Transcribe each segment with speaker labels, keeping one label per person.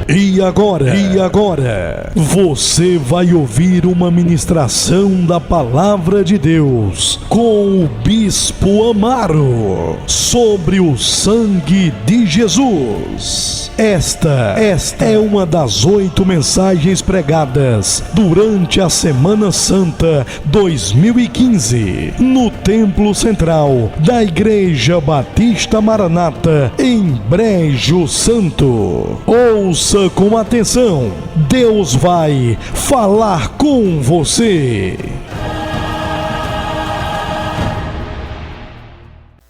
Speaker 1: E agora, você vai ouvir uma ministração da Palavra de Deus com o Bispo Amaro sobre o sangue de Jesus. Esta é uma das 8 mensagens pregadas durante a Semana Santa 2015 no Templo Central da Igreja Batista Maranata em Brejo Santo. Ouça com atenção, Deus vai falar com você.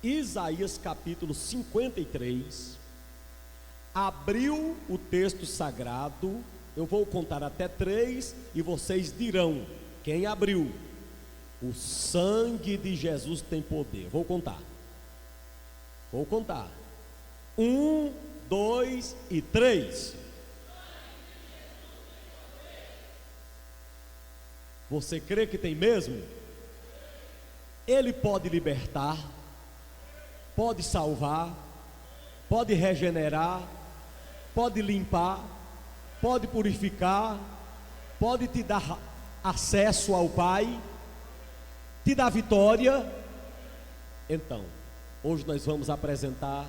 Speaker 2: Isaías capítulo 53, abriu o texto sagrado. Eu vou contar até 3 e vocês dirão quem abriu. O sangue de Jesus tem poder. Vou contar. 1, 2 e 3. Você crê que tem mesmo? Ele pode libertar, pode salvar, pode regenerar, pode limpar, pode purificar, pode te dar acesso ao Pai, te dar vitória. Então, hoje nós vamos apresentar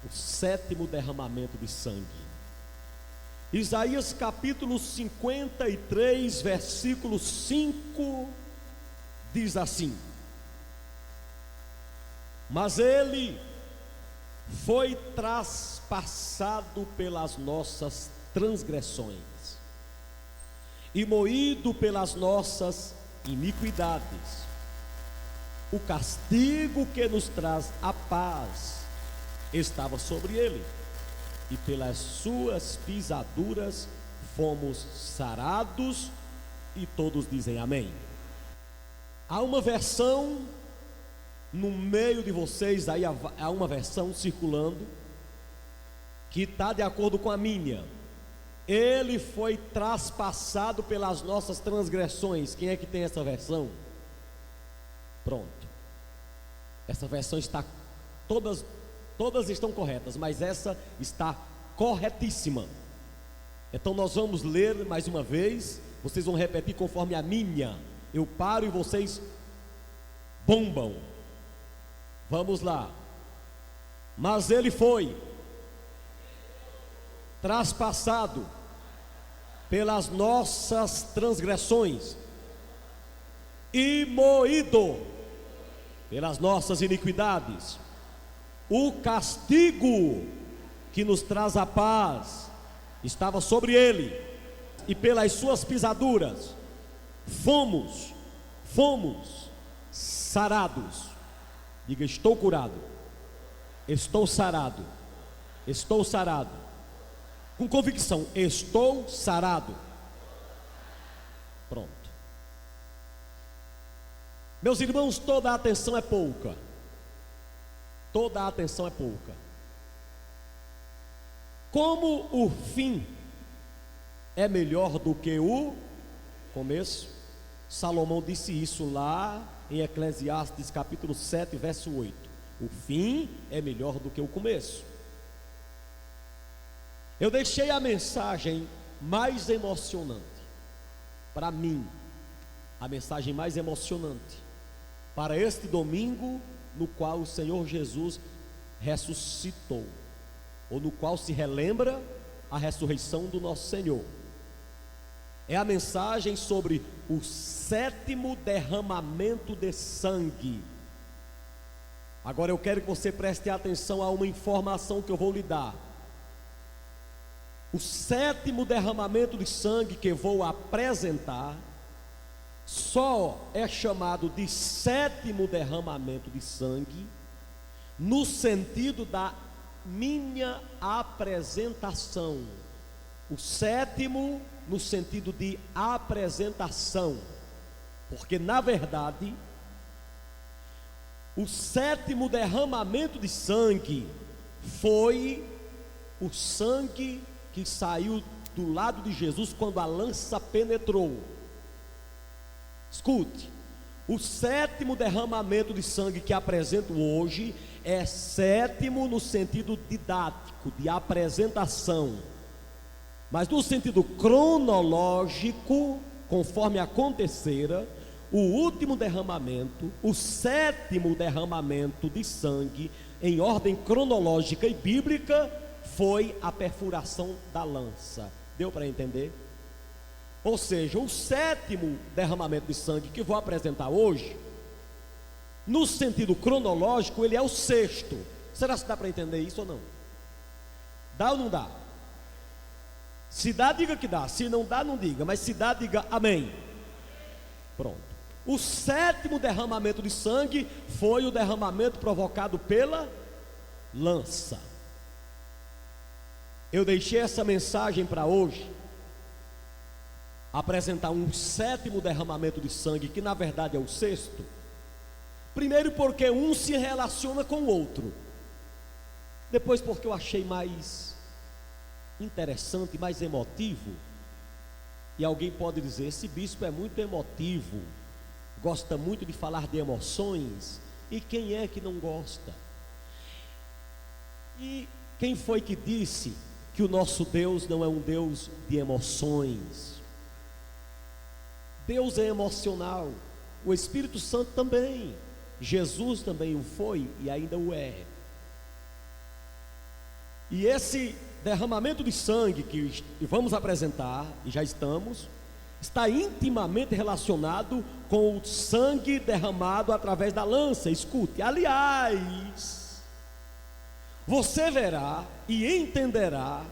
Speaker 2: o 7º derramamento de sangue. Isaías capítulo 53, versículo 5, diz assim: mas ele foi traspassado pelas nossas transgressões e moído pelas nossas iniquidades. O castigo que nos traz a paz estava sobre ele, e pelas suas pisaduras fomos sarados. E todos dizem amém. Há uma versão no meio de vocês, aí há uma versão circulando que está de acordo com a minha. Ele foi traspassado pelas nossas transgressões. Quem é que tem essa versão? Pronto. Essa versão está, todas estão corretas, mas essa está corretíssima. Então nós vamos ler mais uma vez. Vocês vão repetir conforme a minha. Eu paro e vocês bombam. Vamos lá. Mas ele foi traspassado pelas nossas transgressões e moído pelas nossas iniquidades. O castigo que nos traz a paz estava sobre ele, e pelas suas pisaduras fomos sarados. Diga: estou curado, estou sarado, estou sarado. Com convicção: estou sarado. Pronto. Meus irmãos, toda a atenção é pouca. Toda a atenção é pouca. Como o fim é melhor do que o começo, Salomão disse isso lá em Eclesiastes capítulo 7, verso 8. O fim é melhor do que o começo. Eu deixei a mensagem mais emocionante, para mim, a mensagem mais emocionante, para este domingo, no qual o Senhor Jesus ressuscitou, ou no qual se relembra a ressurreição do nosso Senhor. É a mensagem sobre o 7º derramamento de sangue. Agora eu quero que você preste atenção a uma informação que eu vou lhe dar. O 7º derramamento de sangue que eu vou apresentar só é chamado de 7º derramamento de sangue no sentido da minha apresentação. O 7º no sentido de apresentação, porque na verdade o 7º derramamento de sangue foi o sangue que saiu do lado de Jesus quando a lança penetrou. Escute, o 7º derramamento de sangue que apresento hoje é 7º no sentido didático, de apresentação. Mas no sentido cronológico, conforme acontecera, o último derramamento, o sétimo derramamento de sangue, em ordem cronológica e bíblica, foi a perfuração da lança. Deu para entender? Ou seja, o sétimo derramamento de sangue que vou apresentar hoje, no sentido cronológico, ele é o sexto. Será que dá para entender isso ou não? Dá ou não dá? Se dá, diga que dá. Se não dá, não diga. Mas se dá, diga amém. Pronto. O sétimo derramamento de sangue foi o derramamento provocado pela lança. Eu deixei essa mensagem para hoje, apresentar um sétimo derramamento de sangue, que na verdade é o sexto. Primeiro porque um se relaciona com o outro. Depois porque eu achei mais interessante, mais emotivo. E alguém pode dizer, esse bispo é muito emotivo, gosta muito de falar de emoções. E quem é que não gosta? E quem foi que disse que o nosso Deus não é um Deus de emoções? Deus é emocional, o Espírito Santo também, Jesus também o foi e ainda o é. E esse derramamento de sangue que vamos apresentar, e já estamos, está intimamente relacionado com o sangue derramado através da lança. Escute, aliás, você verá e entenderá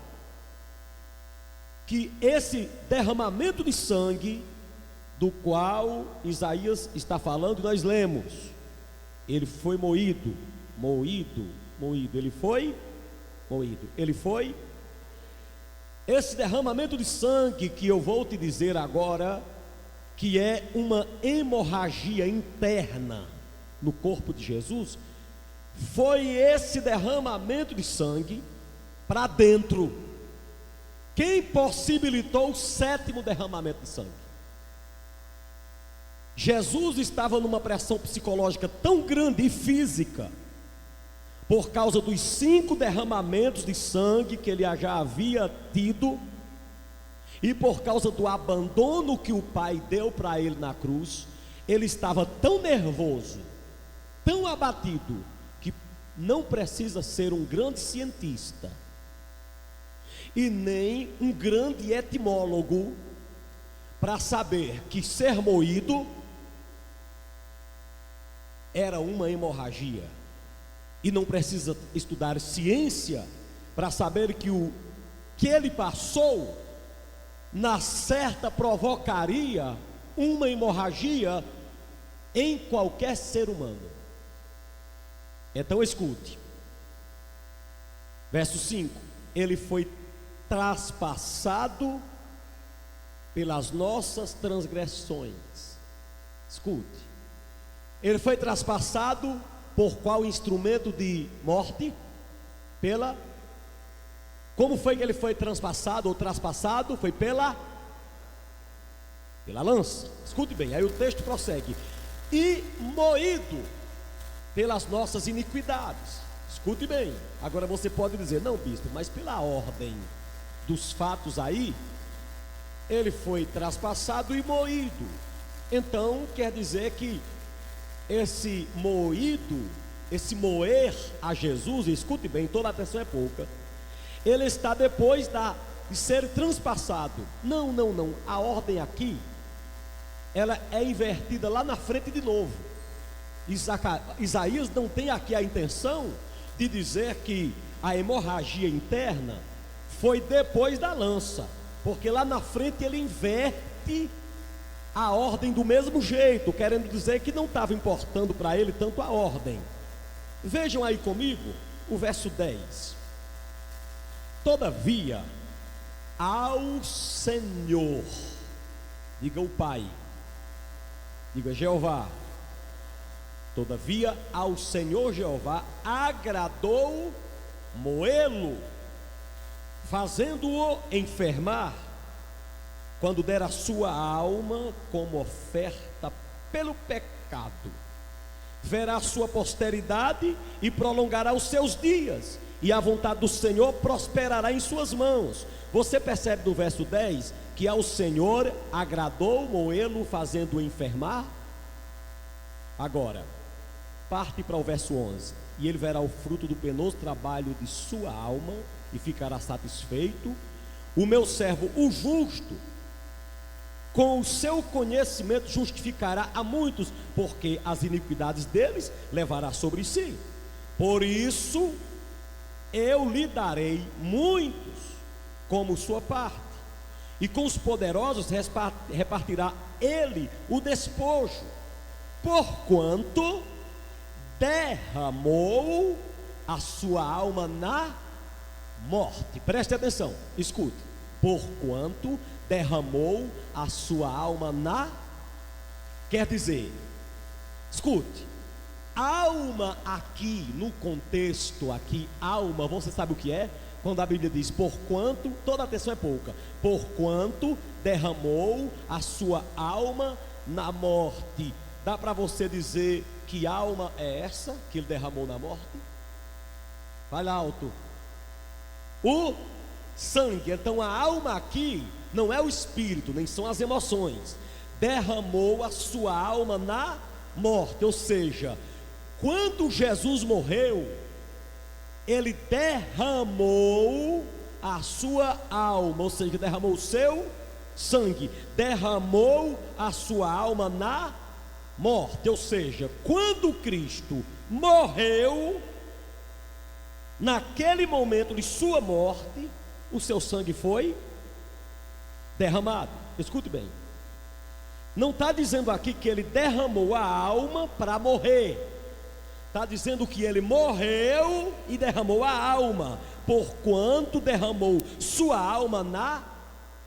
Speaker 2: que esse derramamento de sangue, do qual Isaías está falando, nós lemos, ele foi moído, ele foi moído, esse derramamento de sangue que eu vou te dizer agora, que é uma hemorragia interna no corpo de Jesus, foi esse derramamento de sangue para dentro quem possibilitou o sétimo derramamento de sangue. Jesus estava numa pressão psicológica tão grande e física, por causa dos 5 derramamentos de sangue que ele já havia tido, e por causa do abandono que o Pai deu para ele na cruz, ele estava tão nervoso, tão abatido, que não precisa ser um grande cientista, e nem um grande etimólogo, para saber que ser moído era uma hemorragia. E não precisa estudar ciência para saber que o que ele passou, na certa provocaria uma hemorragia em qualquer ser humano. Então escute, verso 5: ele foi traspassado pelas nossas transgressões. Escute, ele foi traspassado por qual instrumento de morte? Como foi que ele foi traspassado ou traspassado? Foi pela lança. Escute bem, aí o texto prossegue: e moído pelas nossas iniquidades. Escute bem, agora você pode dizer, não bispo, mas pela ordem dos fatos aí, ele foi traspassado e moído. Então quer dizer que esse moído, esse moer a Jesus, escute bem, toda a atenção é pouca, ele está depois de ser transpassado. Não, a ordem aqui, ela é invertida lá na frente de novo. Isaías não tem aqui a intenção de dizer que a hemorragia interna foi depois da lança, porque lá na frente ele inverte a ordem do mesmo jeito, querendo dizer que não estava importando para ele tanto a ordem. Vejam aí comigo o verso 10: todavia ao Senhor, diga o Pai, diga Jeová, todavia ao Senhor Jeová agradou moê-lo, fazendo-o enfermar, quando der a sua alma como oferta pelo pecado. Verá a sua posteridade e prolongará os seus dias, e a vontade do Senhor prosperará em suas mãos. Você percebe no verso 10 que ao Senhor agradou moê-lo, fazendo-o enfermar? Agora, parte para o verso 11: e ele verá o fruto do penoso trabalho de sua alma e ficará satisfeito. O meu servo, o justo, com o seu conhecimento justificará a muitos, porque as iniquidades deles levará sobre si. Por isso eu lhe darei muitos como sua parte, e com os poderosos repartirá ele o despojo, porquanto derramou a sua alma na morte. Preste atenção, escute. Porquanto derramou a sua alma na... Quer dizer, escute, alma aqui, no contexto aqui, alma, você sabe o que é? Quando a Bíblia diz porquanto, toda atenção é pouca. Porquanto derramou a sua alma na morte. Dá para você dizer que alma é essa que ele derramou na morte? Fala alto. O sangue. Então a alma aqui não é o espírito, nem são as emoções. Derramou a sua alma na morte. Ou seja, quando Jesus morreu, ele derramou a sua alma, ou seja, derramou o seu sangue, derramou a sua alma na morte. Ou seja, quando Cristo morreu, naquele momento de sua morte, o seu sangue foi derramado. Escute bem, não está dizendo aqui que ele derramou a alma para morrer, está dizendo que ele morreu e derramou a alma, porquanto derramou sua alma na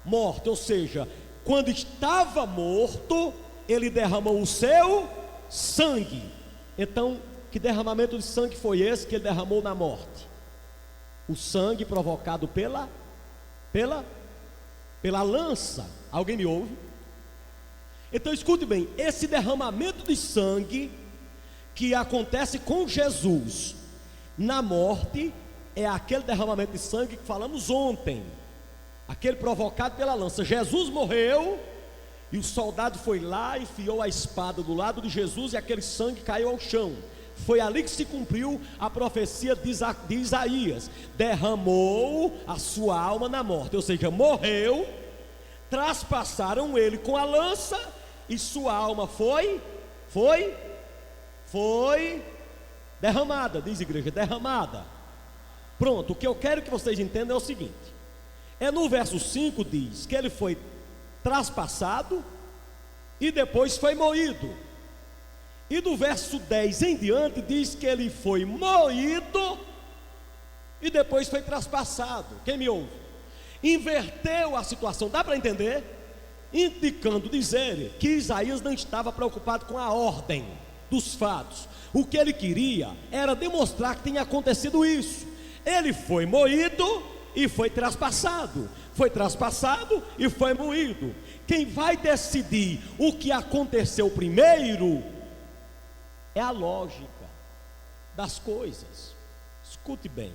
Speaker 2: morte. Ou seja, quando estava morto, ele derramou o seu sangue. Então, que derramamento de sangue foi esse que ele derramou na morte? O sangue provocado pela lança. Alguém me ouve? Então escute bem, esse derramamento de sangue que acontece com Jesus na morte é aquele derramamento de sangue que falamos ontem, aquele provocado pela lança. Jesus morreu e o soldado foi lá, enfiou a espada do lado de Jesus e aquele sangue caiu ao chão. Foi ali que se cumpriu a profecia de Isaías: derramou a sua alma na morte. Ou seja, morreu, traspassaram ele com a lança e sua alma foi derramada. Diz igreja, derramada. Pronto, o que eu quero que vocês entendam é o seguinte: no verso 5 diz que ele foi traspassado e depois foi moído. E do verso 10 em diante diz que ele foi moído e depois foi traspassado. Quem me ouve? Inverteu a situação, dá para entender? Indicando dizer que Isaías não estava preocupado com a ordem dos fatos. O que ele queria era demonstrar que tinha acontecido isso. Ele foi moído e foi traspassado. Foi traspassado e foi moído. Quem vai decidir o que aconteceu primeiro é a lógica das coisas. Escute bem.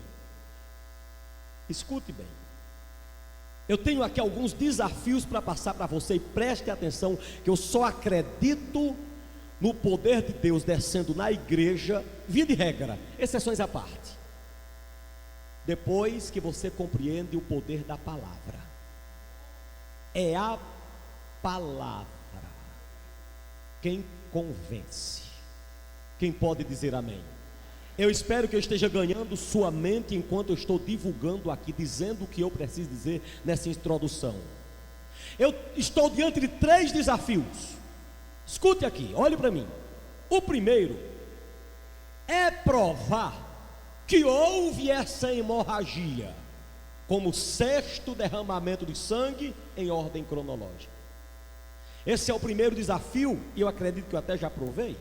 Speaker 2: Escute bem. Eu tenho aqui alguns desafios para passar para você, e preste atenção, que eu só acredito no poder de Deus descendo na igreja, via de regra, exceções à parte, depois que você compreende o poder da palavra. É a palavra quem convence. Quem pode dizer amém? Eu espero que eu esteja ganhando sua mente enquanto eu estou divulgando aqui, dizendo o que eu preciso dizer nessa introdução. Eu estou diante de 3 desafios. Escute aqui, olhe para mim. O primeiro é provar que houve essa hemorragia como 6º derramamento de sangue em ordem cronológica. Esse é o primeiro desafio, e eu acredito que eu até já provei.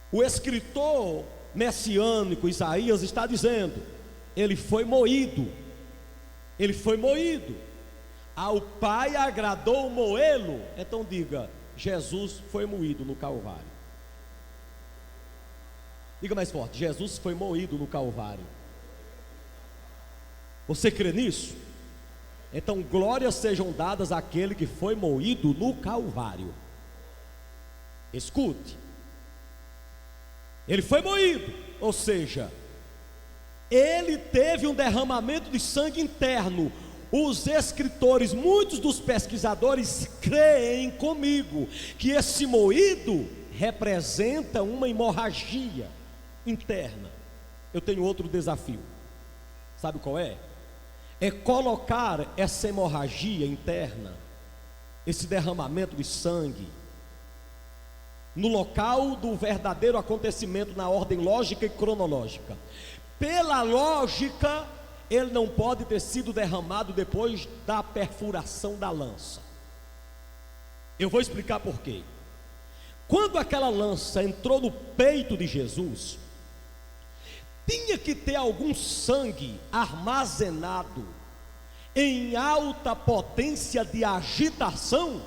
Speaker 2: O escritor messiânico Isaías está dizendo: ele foi moído. Ele foi moído. Ao Pai agradou moê-lo. Então diga: Jesus foi moído no Calvário. Diga mais forte: Jesus foi moído no Calvário. Você crê nisso? Então glórias sejam dadas àquele que foi moído no Calvário. Escute, ele foi moído, ou seja, ele teve um derramamento de sangue interno. Os escritores, muitos dos pesquisadores creem comigo que esse moído representa uma hemorragia interna. Eu tenho outro desafio, sabe qual é? É colocar essa hemorragia interna, esse derramamento de sangue, no local do verdadeiro acontecimento, na ordem lógica e cronológica. Pela lógica, ele não pode ter sido derramado depois da perfuração da lança. Eu vou explicar por quê. Quando aquela lança entrou no peito de Jesus, tinha que ter algum sangue armazenado em alta potência de agitação,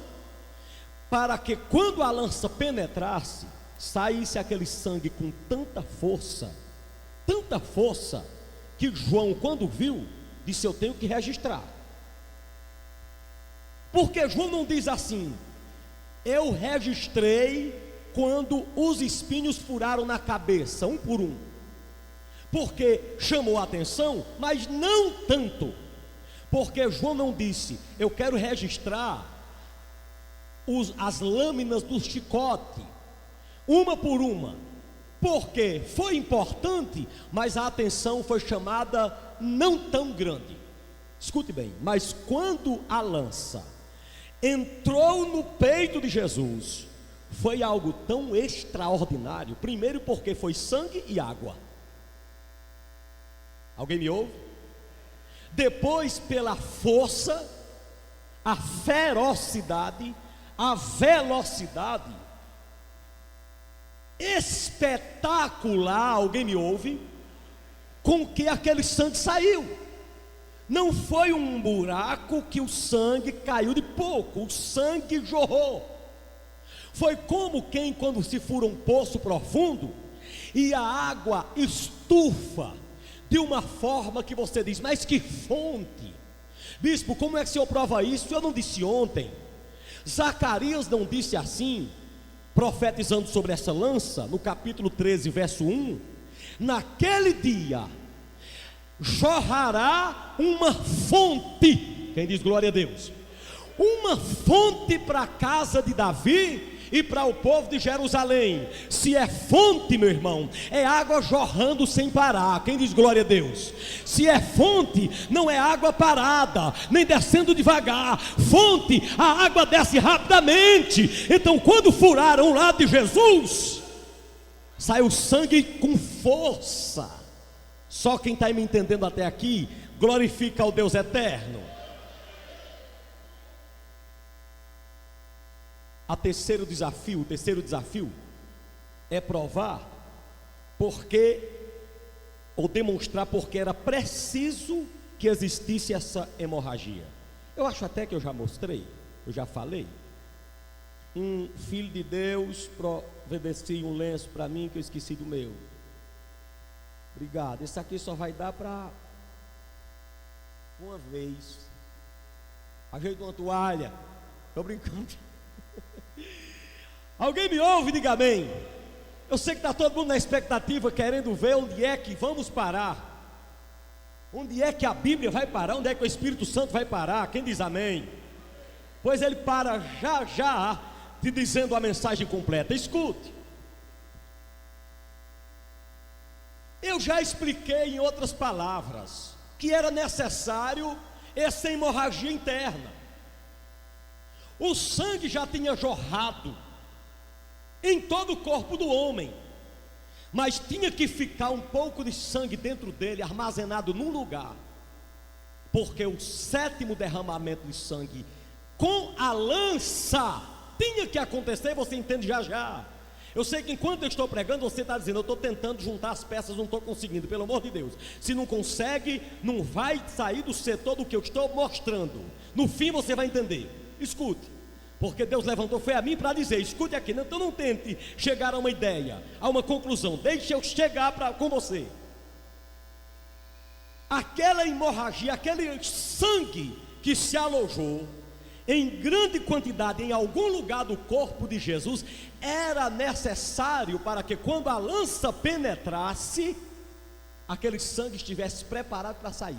Speaker 2: para que quando a lança penetrasse, saísse aquele sangue com tanta força, que João, quando viu, disse: eu tenho que registrar. Porque João não diz assim: eu registrei quando os espinhos furaram na cabeça, um por um, porque chamou a atenção, mas não tanto. Porque João não disse: eu quero registrar as lâminas do chicote, uma por uma, porque foi importante, mas a atenção foi chamada não tão grande. Escute bem, mas quando a lança entrou no peito de Jesus, foi algo tão extraordinário. Primeiro porque foi sangue e água. Alguém me ouve? Depois pela força, a ferocidade, a velocidade espetacular, alguém me ouve, com que aquele sangue saiu. Não foi um buraco que o sangue caiu de pouco, o sangue jorrou. Foi como quem, quando se fura um poço profundo e a água estufa de uma forma que você diz: mas que fonte! Bispo, como é que o senhor prova isso? Eu não disse ontem. Zacarias não disse assim, profetizando sobre essa lança, no capítulo 13, verso 1: naquele dia jorrará uma fonte. Quem diz glória a Deus? Uma fonte para a casa de Davi e para o povo de Jerusalém. Se é fonte, meu irmão, é água jorrando sem parar. Quem diz glória a Deus? Se é fonte, não é água parada, nem descendo devagar. Fonte, a água desce rapidamente. Então quando furaram o lado de Jesus, saiu sangue com força. Só quem está me entendendo até aqui, glorifica ao Deus eterno. O terceiro desafio é provar porque, ou demonstrar porque era preciso que existisse essa hemorragia. Eu acho até que eu já mostrei, eu já falei. Um filho de Deus providencia um lenço para mim que eu esqueci do meu. Obrigado, esse aqui só vai dar para uma vez. Ajeita uma toalha. Estou brincando. Alguém me ouve? Diga amém. Eu sei que está todo mundo na expectativa, querendo ver onde é que vamos parar, onde é que a Bíblia vai parar, onde é que o Espírito Santo vai parar. Quem diz amém? Pois ele para já te dizendo a mensagem completa. Escute, eu já expliquei em outras palavras que era necessário essa hemorragia interna. O sangue já tinha jorrado em todo o corpo do homem, mas tinha que ficar um pouco de sangue dentro dele, armazenado num lugar, porque o sétimo derramamento de sangue com a lança tinha que acontecer. Você entende já. Eu sei que enquanto eu estou pregando, você está dizendo: eu estou tentando juntar as peças, não estou conseguindo. Pelo amor de Deus, se não consegue, não vai sair do setor do que eu estou mostrando. No fim você vai entender. Escute, Porque Deus levantou foi a mim para dizer: escute aqui, então não tente chegar a uma ideia, a uma conclusão, deixe eu chegar com você. Aquela hemorragia, aquele sangue que se alojou em grande quantidade em algum lugar do corpo de Jesus, era necessário para que quando a lança penetrasse, aquele sangue estivesse preparado para sair.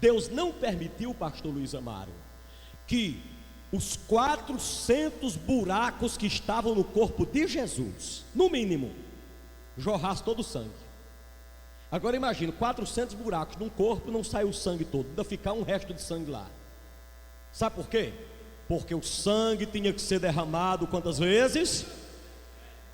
Speaker 2: Deus não permitiu, pastor Luiz Amaro, que os 400 buracos que estavam no corpo de Jesus, no mínimo, jorrasse todo o sangue. Agora imagine, 400 buracos num corpo, não sai o sangue todo, ainda ficar um resto de sangue lá. Sabe por quê? Porque o sangue tinha que ser derramado quantas vezes?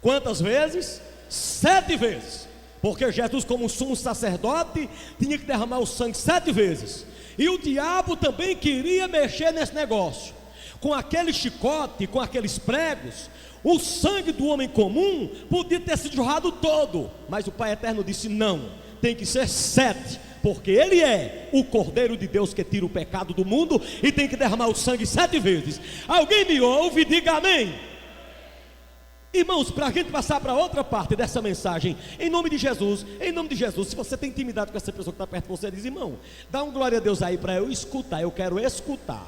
Speaker 2: Quantas vezes? 7 vezes. Porque Jesus, como sumo sacerdote, tinha que derramar o sangue 7 vezes. E o diabo também queria mexer nesse negócio. Com aquele chicote, com aqueles pregos, o sangue do homem comum podia ter se jorrado todo. Mas o Pai Eterno disse: não, tem que ser 7. Porque Ele é o Cordeiro de Deus que tira o pecado do mundo e tem que derramar o sangue 7 vezes. Alguém me ouve? Diga amém. Irmãos, para a gente passar para outra parte dessa mensagem, em nome de Jesus, se você tem intimidade com essa pessoa que está perto de você, diz: irmão, dá um glória a Deus aí para eu escutar, eu quero escutar.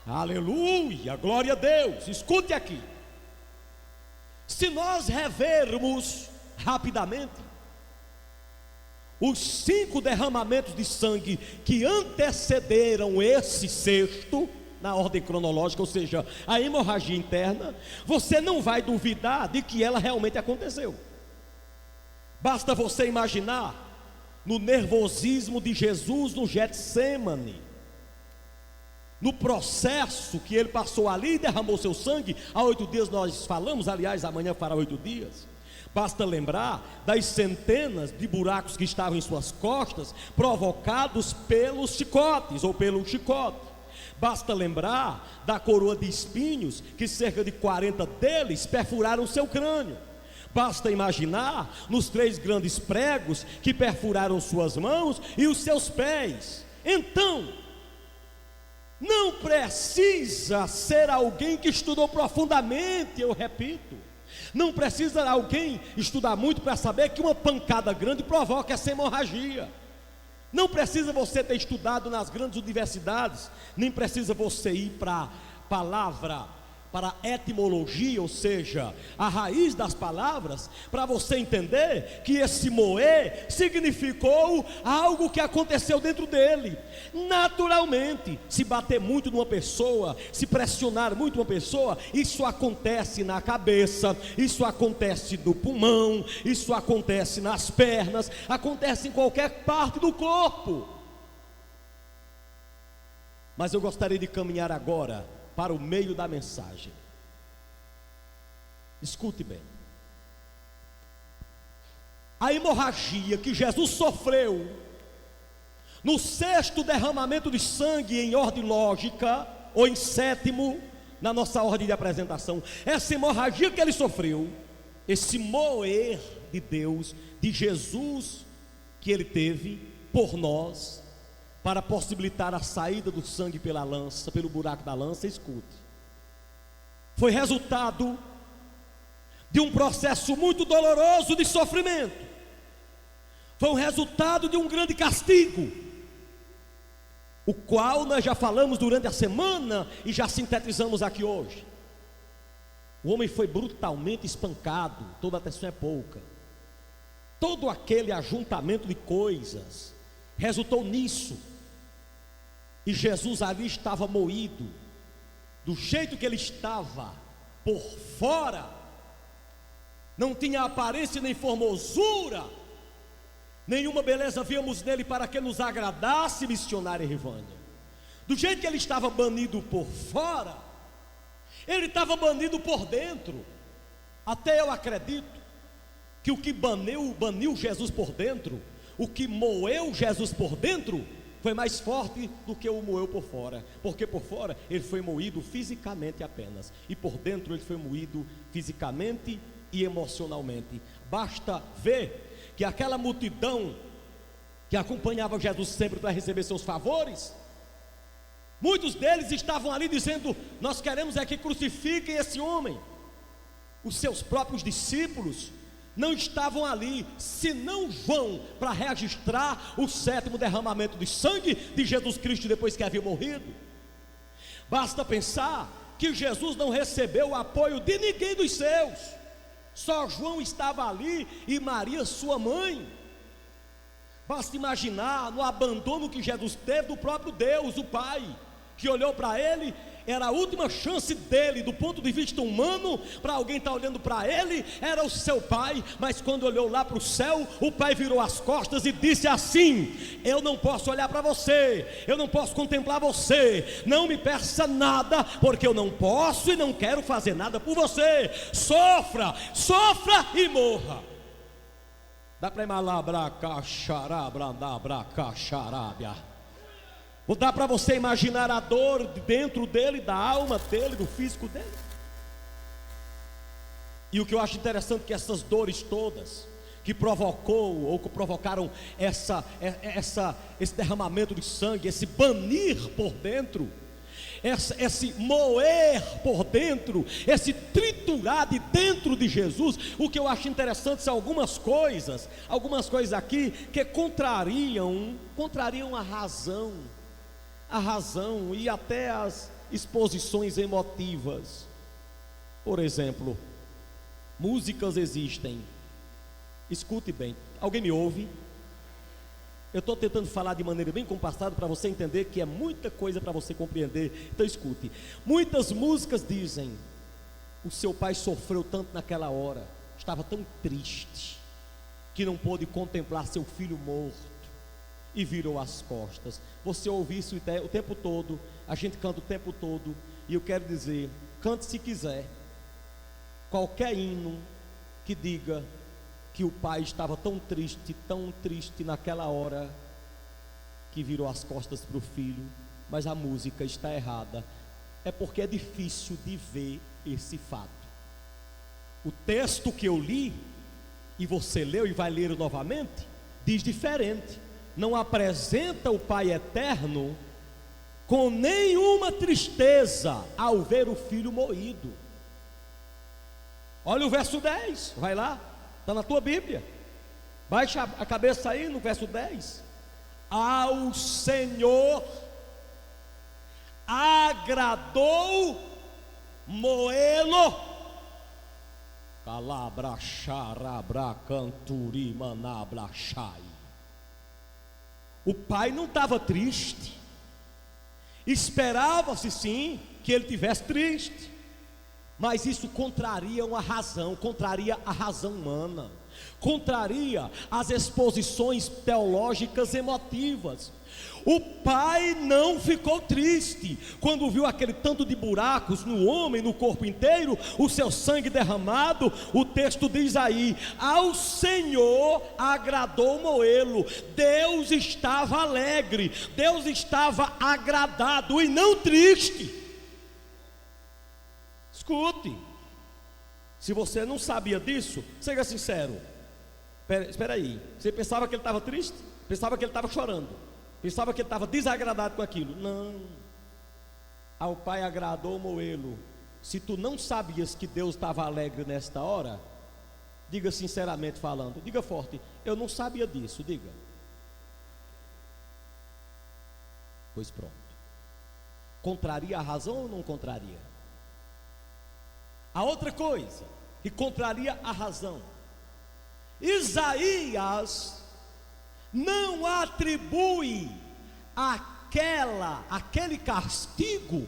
Speaker 2: Aleluia, glória a Deus. Escute aqui. Se nós revermos rapidamente os 5 derramamentos de sangue que antecederam esse sexto, na ordem cronológica, ou seja, a hemorragia interna, você não vai duvidar de que ela realmente aconteceu. Basta você imaginar no nervosismo de Jesus no Getsêmani, no processo que ele passou ali e derramou seu sangue. Há 8 dias nós falamos, aliás, amanhã fará 8 dias. Basta lembrar das centenas de buracos que estavam em suas costas, provocados pelos chicotes ou pelo chicote. Basta lembrar da coroa de espinhos, que cerca de 40 deles perfuraram seu crânio. Basta imaginar nos 3 grandes pregos que perfuraram suas mãos e os seus pés. Então, não precisa ser alguém que estudou profundamente, eu repito. Não precisa alguém estudar muito para saber que uma pancada grande provoca essa hemorragia. Não precisa você ter estudado nas grandes universidades, nem precisa você ir para a palavra, para a etimologia, ou seja, a raiz das palavras, para você entender que esse moer significou algo que aconteceu dentro dele. Naturalmente, se bater muito numa pessoa, se pressionar muito uma pessoa, isso acontece na cabeça, isso acontece no pulmão, isso acontece nas pernas, acontece em qualquer parte do corpo. Mas eu gostaria de caminhar agora para o meio da mensagem. Escute bem. A hemorragia que Jesus sofreu no 6º derramamento de sangue em ordem lógica, ou em 7º, na nossa ordem de apresentação, essa hemorragia que ele sofreu, esse moer de Deus, de Jesus, que ele teve por nós, para possibilitar a saída do sangue pela lança, pelo buraco da lança, escute, foi resultado de um processo muito doloroso de sofrimento, foi um resultado de um grande castigo, o qual nós já falamos durante a semana e já sintetizamos aqui hoje. O homem foi brutalmente espancado, toda atenção é pouca, todo aquele ajuntamento de coisas resultou nisso. E Jesus ali estava moído, do jeito que ele estava, por fora, não tinha aparência nem formosura, nenhuma beleza víamos nele para que nos agradasse, missionária Rivânia. Do jeito que ele estava banido por fora, ele estava banido por dentro. Até eu acredito que o que baniu Jesus por dentro, o que moeu Jesus por dentro, foi mais forte do que o moeu por fora. Porque por fora ele foi moído fisicamente apenas, e por dentro ele foi moído fisicamente e emocionalmente. Basta ver que aquela multidão que acompanhava Jesus sempre para receber seus favores, Muitos deles estavam ali dizendo: nós queremos é que crucifiquem esse homem. Os seus próprios discípulos não estavam ali, senão João, para registrar o 7º derramamento de sangue de Jesus Cristo depois que havia morrido. Basta pensar que Jesus não recebeu o apoio de ninguém dos seus, só João estava ali e Maria, sua mãe. Basta imaginar no abandono que Jesus teve do próprio Deus, o Pai, que olhou para ele. Era a última chance dele, do ponto de vista humano, para alguém estar olhando para ele, era o seu pai. Mas quando olhou lá para o céu, o pai virou as costas e disse assim: eu não posso olhar para você, eu não posso contemplar você, não me peça nada, porque eu não posso e não quero fazer nada por você. Sofra, sofra e morra. Dá para dá para você imaginar a dor dentro dele, da alma dele, do físico dele. E o que eu acho interessante é que essas dores todas que provocou ou que provocaram esse derramamento de sangue, esse banir por dentro, esse moer por dentro, esse triturar de dentro de Jesus. O que eu acho interessante são algumas coisas aqui que contrariam a razão e até as exposições emotivas. Por exemplo, músicas existem. Escute bem, alguém me ouve? Eu estou tentando falar de maneira bem compassada para você entender que é muita coisa para você compreender. Então escute. Muitas músicas dizem: o seu pai sofreu tanto naquela hora, estava tão triste, que não pôde contemplar seu filho morto e virou as costas. Você ouve isso o tempo todo, a gente canta o tempo todo. E eu quero dizer, cante se quiser qualquer hino que diga que o pai estava tão triste naquela hora, que virou as costas para o filho, mas a música está errada. É porque é difícil de ver esse fato. O texto que eu li, e você leu e vai ler novamente, diz diferente. Não apresenta o Pai eterno com nenhuma tristeza ao ver o filho moído. Olha o verso 10, vai lá, está na tua Bíblia. Baixa a cabeça aí no verso 10. Ao Senhor agradou moê-lo. Calabra xarabra canturi manabra xai. O pai não estava triste. Esperava-se sim que ele tivesse triste, mas isso contraria a razão humana, contraria as exposições teológicas emotivas. O pai não ficou triste quando viu aquele tanto de buracos no homem, no corpo inteiro, o seu sangue derramado. O texto diz aí: ao Senhor agradou moê-lo. Deus estava alegre, Deus estava agradado e não triste. Escute, se você não sabia disso, seja sincero. Espera aí, você pensava que ele estava triste? Pensava que ele estava chorando? Pensava que ele estava desagradado com aquilo? Não. Ao pai agradou moê-lo. Se tu não sabias que Deus estava alegre nesta hora, diga sinceramente falando, diga forte: eu não sabia disso. Diga. Pois pronto. Contraria a razão ou não contraria? A outra coisa que contraria a razão: Isaías não atribui aquele castigo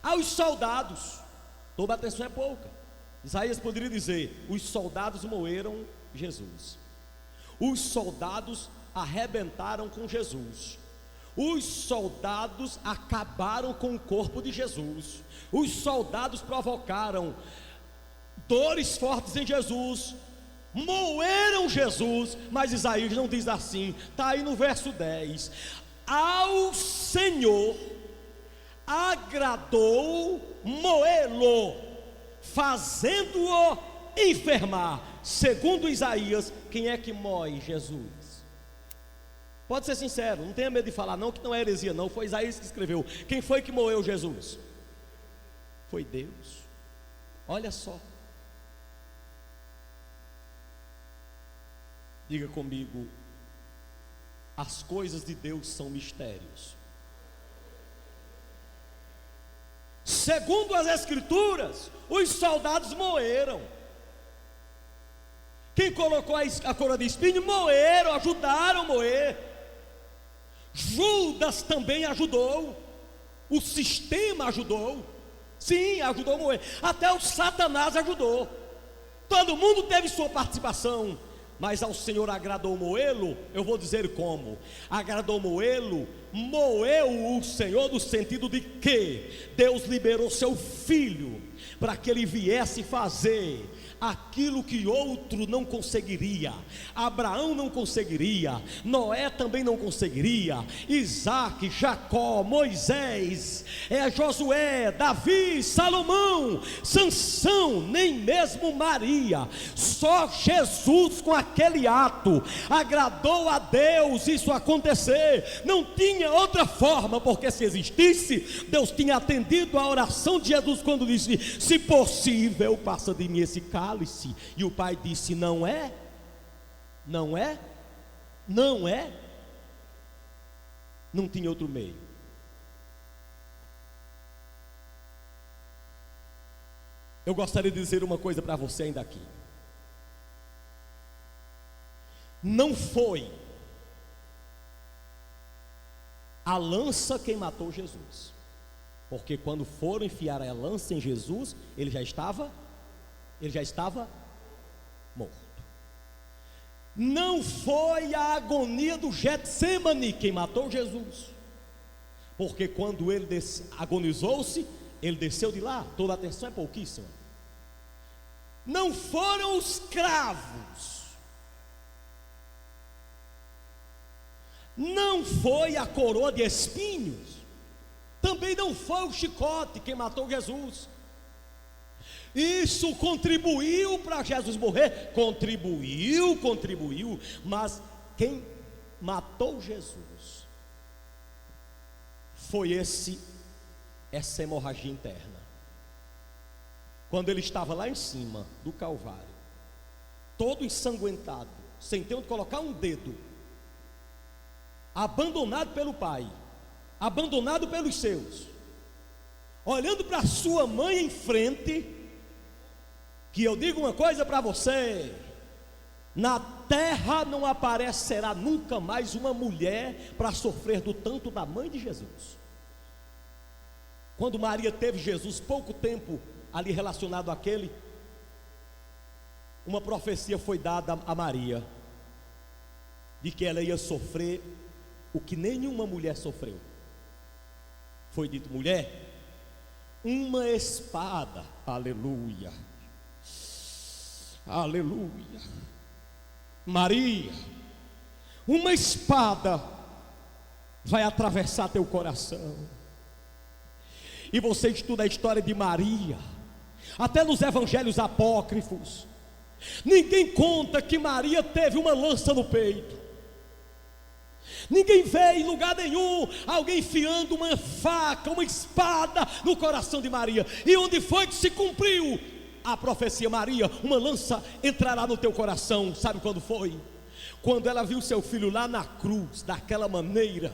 Speaker 2: aos soldados. Toda atenção é pouca. Isaías poderia dizer: os soldados moeram Jesus, os soldados arrebentaram com Jesus, os soldados acabaram com o corpo de Jesus, os soldados provocaram dores fortes em Jesus, moeram Jesus. Mas Isaías não diz assim. Está aí no verso 10: ao Senhor agradou moê-lo, fazendo-o enfermar. Segundo Isaías, quem é que moe Jesus? Pode ser sincero, não tenha medo de falar não, que não é heresia não. Foi Isaías que escreveu. Quem foi que moeu Jesus? Foi Deus. Olha só. Diga comigo: as coisas de Deus são mistérios. Segundo as Escrituras, os soldados moeram. Quem colocou a coroa de espinho, moeram, ajudaram a moer. Judas também ajudou. O sistema ajudou. Sim, ajudou a moer. Até o Satanás ajudou. Todo mundo teve sua participação. Mas ao Senhor agradou moê-lo. Eu vou dizer como. Agradou moê-lo. Moeu o Senhor no sentido de que Deus liberou seu filho para que ele viesse fazer aquilo que outro não conseguiria. Abraão não conseguiria, Noé também não conseguiria, Isaac, Jacó, Moisés, Josué, Davi, Salomão, Sansão, nem mesmo Maria. Só Jesus, com aquele ato, agradou a Deus isso acontecer. Não tinha outra forma, porque se existisse, Deus tinha atendido a oração de Jesus quando disse: se possível, passa de mim esse cálice. E o pai disse: não é, não é, não é. Não tinha outro meio. Eu gostaria de dizer uma coisa para você ainda aqui. Não foi a lança quem matou Jesus, porque quando foram enfiar a lança em Jesus, ele já estava morto. Não foi a agonia do Getsêmani quem matou Jesus, porque quando ele agonizou-se, ele desceu de lá. Toda a atenção é pouquíssima. Não foram os cravos, não foi a coroa de espinhos, também não foi o chicote quem matou Jesus. Isso contribuiu para Jesus morrer, contribuiu, mas quem matou Jesus foi essa hemorragia interna. Quando ele estava lá em cima do Calvário, todo ensanguentado, sem ter onde colocar um dedo, abandonado pelo pai, abandonado pelos seus, olhando para sua mãe em frente. Que eu digo uma coisa para você: na terra não aparecerá nunca mais uma mulher para sofrer do tanto da mãe de Jesus. Quando Maria teve Jesus, pouco tempo ali relacionado àquele, uma profecia foi dada a Maria, de que ela ia sofrer o que nenhuma mulher sofreu. Foi dito: mulher, uma espada, aleluia, aleluia, Maria, uma espada vai atravessar teu coração. E você estuda a história de Maria, até nos evangelhos apócrifos, ninguém conta que Maria teve uma lança no peito. Ninguém vê em lugar nenhum alguém enfiando uma faca, uma espada no coração de Maria. E onde foi que se cumpriu a profecia? Maria, uma lança entrará no teu coração. Sabe quando foi? Quando ela viu seu filho lá na cruz, daquela maneira,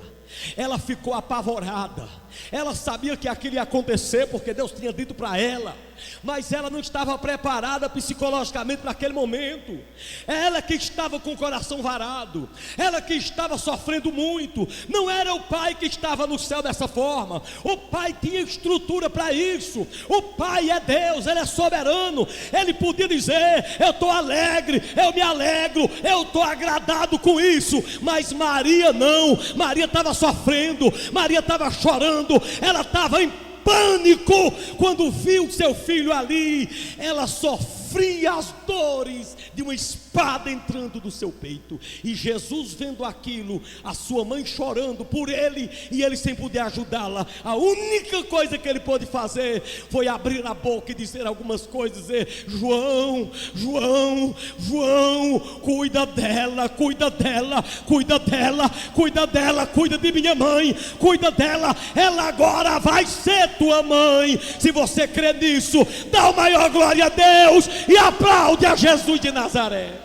Speaker 2: ela ficou apavorada. Ela sabia que aquilo ia acontecer, porque Deus tinha dito para ela, mas ela não estava preparada psicologicamente para aquele momento. Ela que estava com o coração varado, ela que estava sofrendo muito. Não era o pai que estava no céu dessa forma. O pai tinha estrutura para isso. O pai é Deus, ele é soberano. Ele podia dizer: eu estou alegre, eu me alegro, eu estou agradado com isso. Mas Maria não. Maria estava sofrendo, Maria estava chorando, ela estava em pânico quando viu seu filho ali. Ela só sofria as dores de uma espada entrando do seu peito. E Jesus, vendo aquilo, a sua mãe chorando por ele e ele sem poder ajudá-la, a única coisa que ele pôde fazer foi abrir a boca e dizer algumas coisas, dizer: João, João, João, cuida dela, cuida dela, cuida dela, cuida dela, cuida de minha mãe, cuida dela, ela agora vai ser tua mãe. Se você crê nisso, dá o maior glória a Deus e aplaude a Jesus de Nazaré.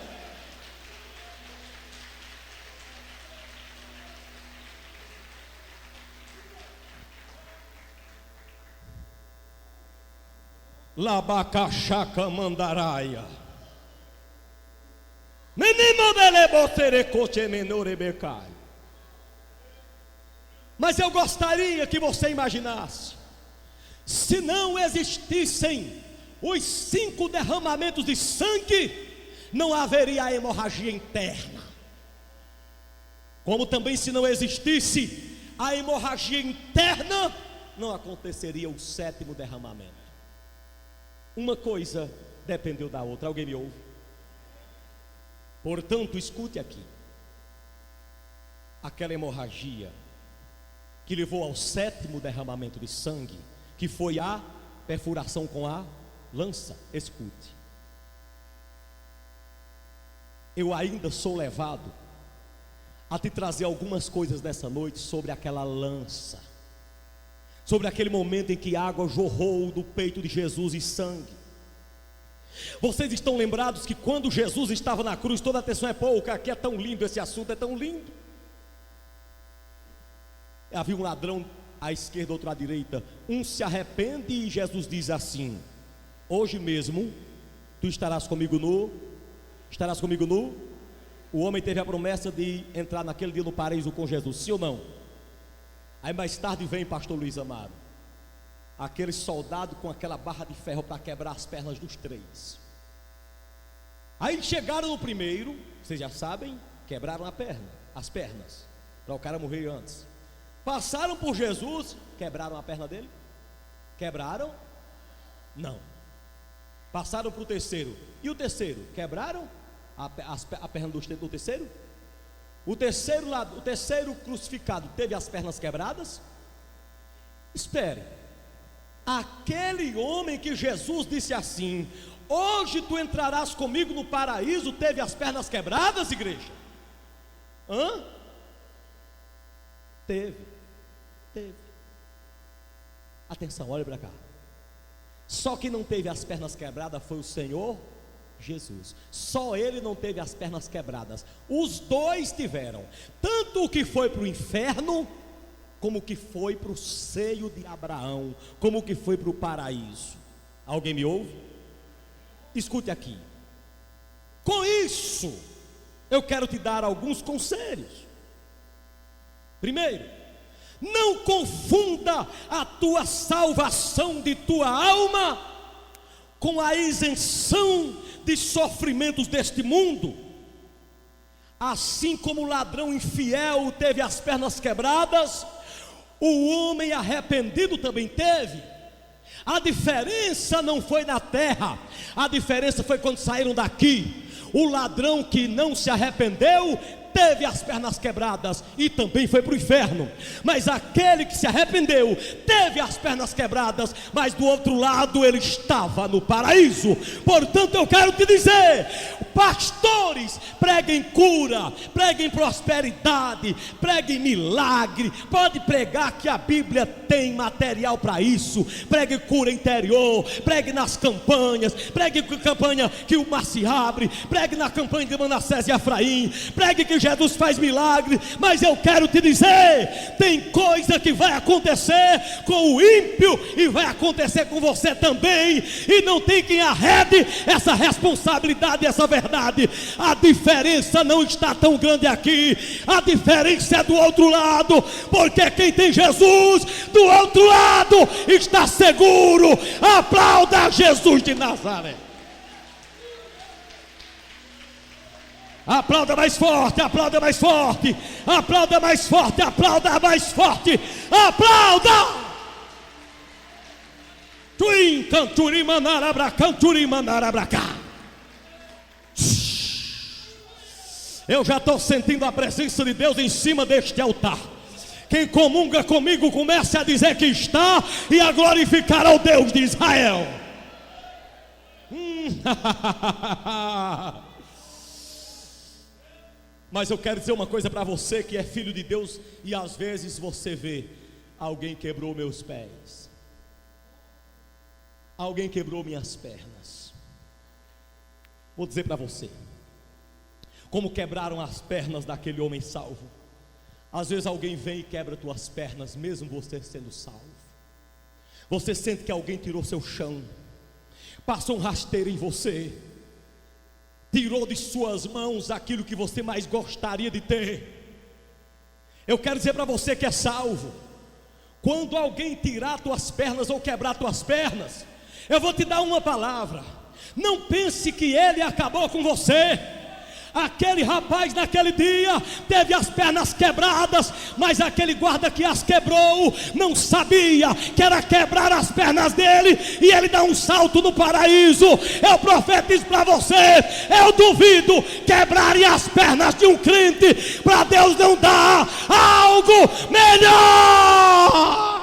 Speaker 2: Labacachaca mandaraia. Mas eu gostaria que você imaginasse, se não existissem os 5 derramamentos de sangue, não haveria a hemorragia interna. Como também, se não existisse a hemorragia interna, não aconteceria o 7º derramamento. Uma coisa dependeu da outra. Alguém me ouve? Portanto, escute aqui. Aquela hemorragia que levou ao 7º derramamento de sangue, que foi a perfuração com a lança. Escute. Eu ainda sou levado a te trazer algumas coisas nessa noite sobre aquela lança, sobre aquele momento em que água jorrou do peito de Jesus e sangue. Vocês estão lembrados que quando Jesus estava na cruz, toda a atenção é pouca, aqui é tão lindo, esse assunto é tão lindo. Havia um ladrão à esquerda, outro à direita. Um se arrepende e Jesus diz assim: hoje mesmo tu estarás comigo nu. Estarás comigo nu. O homem teve a promessa de entrar naquele dia no paraíso com Jesus, sim ou não? Aí mais tarde vem pastor Luiz Amaro, aquele soldado com aquela barra de ferro para quebrar as pernas dos 3. Aí chegaram no primeiro, vocês já sabem, quebraram as pernas, para o cara morrer antes. Passaram por Jesus, quebraram a perna dele? Quebraram? Não. Passaram para o terceiro. E o terceiro? Quebraram a perna do terceiro? O terceiro crucificado teve as pernas quebradas? Espere. Aquele homem que Jesus disse assim: hoje tu entrarás comigo no paraíso, teve as pernas quebradas, igreja? Teve. Atenção, olha para cá. Só que não teve as pernas quebradas foi o Senhor Jesus. Só ele não teve as pernas quebradas. Os dois tiveram, tanto o que foi para o inferno, como o que foi para o seio de Abraão, como o que foi para o paraíso. Alguém me ouve? Escute aqui. Com isso, eu quero te dar alguns conselhos. Primeiro, não confunda a tua salvação de tua alma com a isenção de sofrimentos deste mundo. Assim como o ladrão infiel teve as pernas quebradas, o homem arrependido também teve. A diferença não foi na terra, a diferença foi quando saíram daqui. O ladrão que não se arrependeu teve as pernas quebradas e também foi para o inferno. Mas aquele que se arrependeu teve as pernas quebradas, mas do outro lado ele estava no paraíso. Portanto, eu quero te dizer: pastores, preguem cura, preguem prosperidade, preguem milagre. Pode pregar que a Bíblia tem material para isso. Pregue cura interior, pregue nas campanhas, pregue campanha que o mar se abre, pregue na campanha de Manassés e Efraim, pregue que Jesus faz milagre. Mas eu quero te dizer, tem coisa que vai acontecer com o ímpio e vai acontecer com você também, e não tem quem arrede essa responsabilidade, essa verdade. A diferença não está tão grande aqui, a diferença é do outro lado, porque quem tem Jesus do outro lado está seguro. Aplauda Jesus de Nazaré. Aplauda mais forte, aplauda mais forte, aplauda mais forte, aplauda mais forte, aplauda! Tuim, canturi, manarabracá, canturi, manarabracá. Eu já estou sentindo a presença de Deus em cima deste altar. Quem comunga comigo, comece a dizer que está e a glorificar ao Deus de Israel. Mas eu quero dizer uma coisa para você que é filho de Deus e às vezes você vê: alguém quebrou meus pés, alguém quebrou minhas pernas. Vou dizer para você como quebraram as pernas daquele homem salvo. Às vezes alguém vem e quebra tuas pernas, mesmo você sendo salvo. Você sente que alguém tirou seu chão, passou um rasteiro em você, tirou de suas mãos aquilo que você mais gostaria de ter. Eu quero dizer para você que é salvo: quando alguém tirar tuas pernas ou quebrar tuas pernas, eu vou te dar uma palavra: não pense que ele acabou com você. Aquele rapaz naquele dia teve as pernas quebradas, mas aquele guarda que as quebrou não sabia que era quebrar as pernas dele, e ele dá um salto no paraíso. Eu profetizo para você: eu duvido quebrarem as pernas de um crente para Deus não dar algo melhor.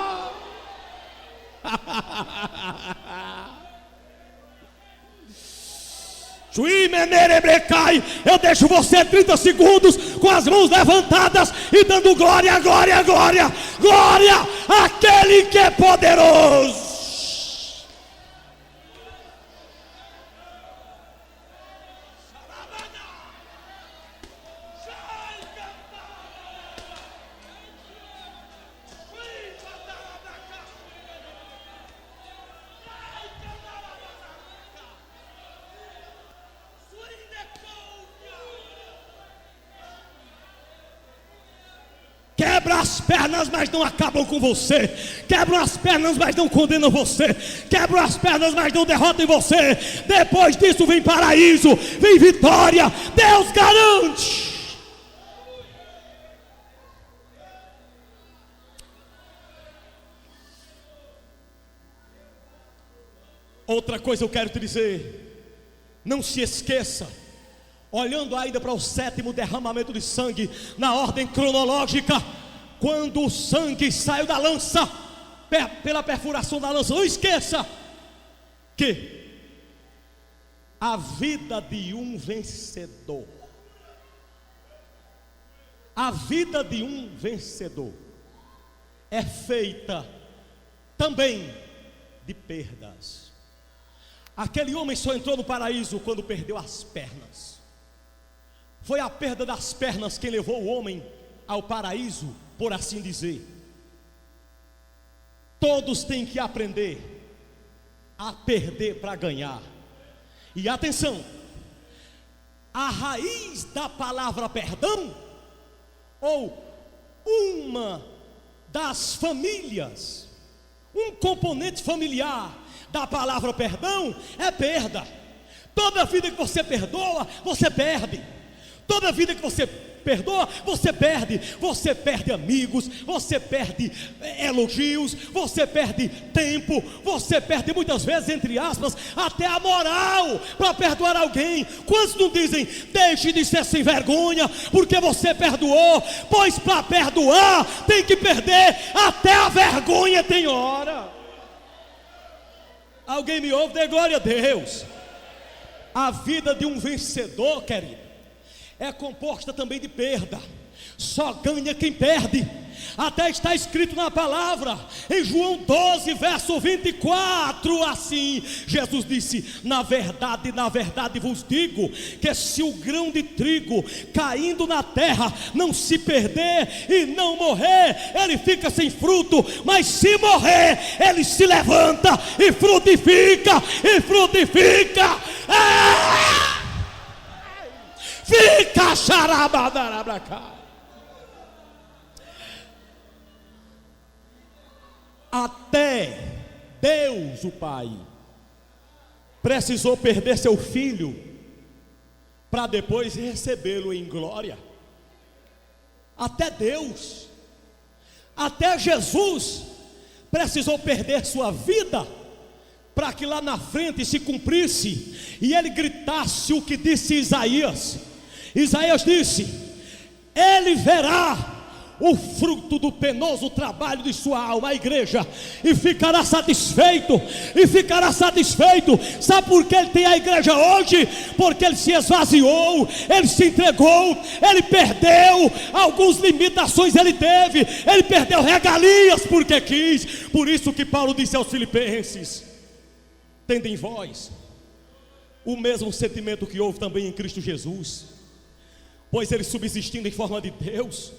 Speaker 2: Eu deixo você 30 segundos com as mãos levantadas e dando glória, glória, glória, glória àquele que é poderoso. Quebra as pernas, mas não acabam com você. Quebram as pernas, mas não condenam você. Quebram as pernas, mas não derrotam você. Depois disso vem paraíso, vem vitória. Deus garante. Outra coisa eu quero te dizer: não se esqueça, olhando ainda para o 7º derramamento de sangue na ordem cronológica, quando o sangue saiu da lança, pela perfuração da lança, não esqueça que a vida de um vencedor, a vida de um vencedor é feita também de perdas. Aquele homem só entrou no paraíso quando perdeu as pernas. Foi a perda das pernas que levou o homem ao paraíso, por assim dizer. Todos têm que aprender a perder para ganhar. E atenção, a raiz da palavra perdão, ou uma das famílias, um componente familiar da palavra perdão é perda. Toda vida que você perdoa, você perde. Toda vida que você perdoa, você perde. Você perde amigos, você perde elogios, você perde tempo, você perde muitas vezes, entre aspas, até a moral para perdoar alguém. Quantos não dizem: deixe de ser sem vergonha, porque você perdoou? Pois para perdoar tem que perder até a vergonha, tem hora. Alguém me ouve? Dê glória a Deus. A vida de um vencedor, querido, é composta também de perda. Só ganha quem perde. Até está escrito na palavra, em João 12, verso 24, assim, Jesus disse: na verdade vos digo, que se o grão de trigo caindo na terra não se perder e não morrer, ele fica sem fruto, mas se morrer, ele se levanta e frutifica, fica xarabadarabracá. Até Deus, o Pai, precisou perder seu filho para depois recebê-lo em glória. Até Deus, até Jesus precisou perder sua vida para que lá na frente se cumprisse e ele gritasse o que disse Isaías: Isaías disse: ele verá o fruto do penoso trabalho de sua alma, a igreja, e ficará satisfeito, Sabe por que ele tem a igreja hoje? Porque ele se esvaziou, ele se entregou, ele perdeu algumas limitações, ele perdeu regalias porque quis. Por isso que Paulo disse aos Filipenses: tende em vós o mesmo sentimento que houve também em Cristo Jesus, pois ele, subsistindo em forma de Deus,